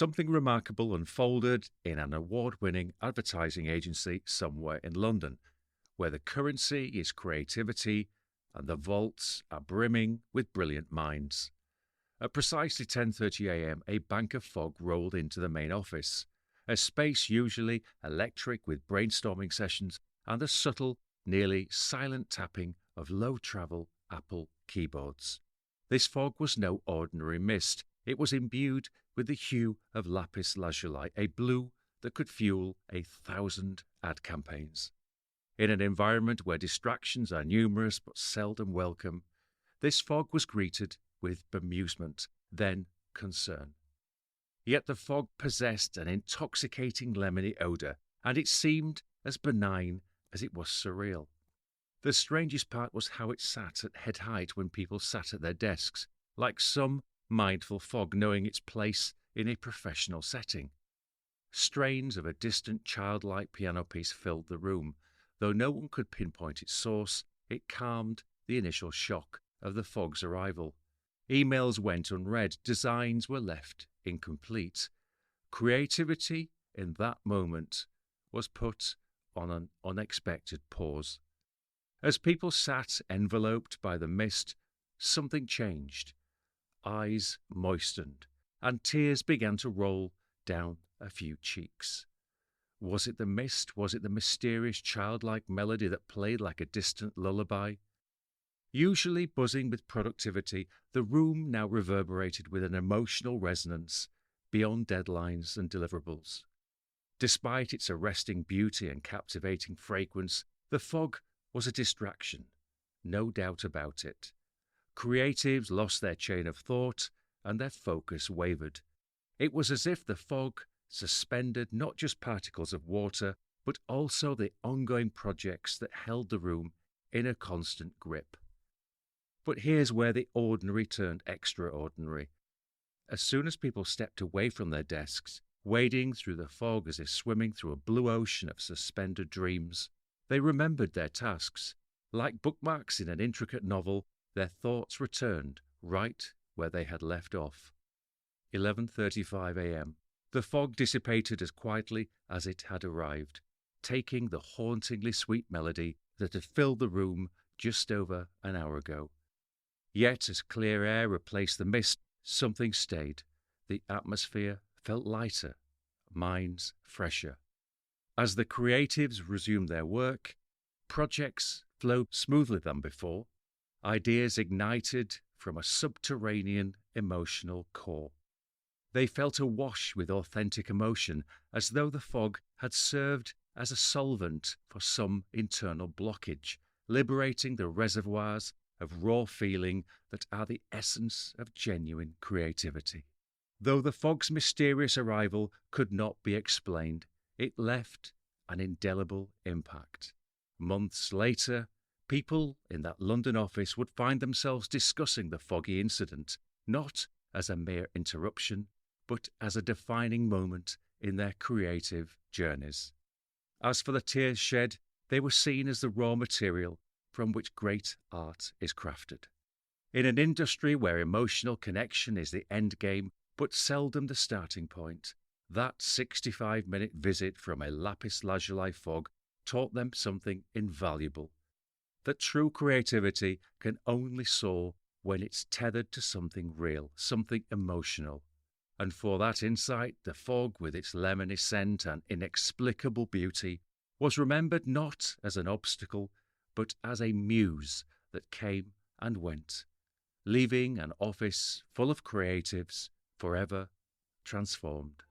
Something remarkable unfolded in an award-winning advertising agency somewhere in London, where the currency is creativity and the vaults are brimming with brilliant minds. At precisely 10:30 a.m., a bank of fog rolled into the main office, a space usually electric with brainstorming sessions and the subtle, nearly silent tapping of low-travel Apple keyboards. This fog was no ordinary mist. It was imbued with the hue of Lapis lazuli, a blue that could fuel 1,000 ad campaigns. In an environment where distractions are numerous but seldom welcome, this fog was greeted with bemusement, then concern. Yet the fog possessed an intoxicating lemony odour, and it seemed as benign as it was surreal. The strangest part was how it sat at head height when people sat at their desks, like some mindful fog knowing its place in a professional setting. Strains of a distant childlike piano piece filled the room. Though no one could pinpoint its source, it calmed the initial shock of the fog's arrival. Emails went unread, designs were left incomplete. Creativity in that moment was put on an unexpected pause. As people sat enveloped by the mist, something changed. Eyes moistened, and tears began to roll down a few cheeks. Was it the mist? Was it the mysterious childlike melody that played like a distant lullaby? Usually buzzing with productivity, the room now reverberated with an emotional resonance beyond deadlines and deliverables. Despite its arresting beauty and captivating fragrance, the fog was a distraction, no doubt about it. Creatives lost their chain of thought and their focus wavered. It was as if the fog suspended not just particles of water, but also the ongoing projects that held the room in a constant grip. But here's where the ordinary turned extraordinary. As soon as people stepped away from their desks, wading through the fog as if swimming through a blue ocean of suspended dreams, they remembered their tasks. Like bookmarks in an intricate novel, their thoughts returned right where they had left off. 11:35 a.m. The fog dissipated as quietly as it had arrived, taking the hauntingly sweet melody that had filled the room just over an hour ago. Yet as clear air replaced the mist, something stayed. The atmosphere felt lighter, minds fresher. As the creatives resumed their work, projects flowed smoother than before, ideas ignited from a subterranean emotional core. They felt awash with authentic emotion, as though the fog had served as a solvent for some internal blockage, liberating the reservoirs of raw feeling that are the essence of genuine creativity. Though the fog's mysterious arrival could not be explained, it left an indelible impact. Months later, people in that London office would find themselves discussing the foggy incident, not as a mere interruption, but as a defining moment in their creative journeys. As for the tears shed, they were seen as the raw material from which great art is crafted. In an industry where emotional connection is the end game, but seldom the starting point, that 65-minute visit from a lapis lazuli fog taught them something invaluable. That true creativity can only soar when it's tethered to something real, something emotional. And for that insight, the fog, with its lemony scent and inexplicable beauty, was remembered not as an obstacle, but as a muse that came and went, leaving an office full of creatives forever transformed.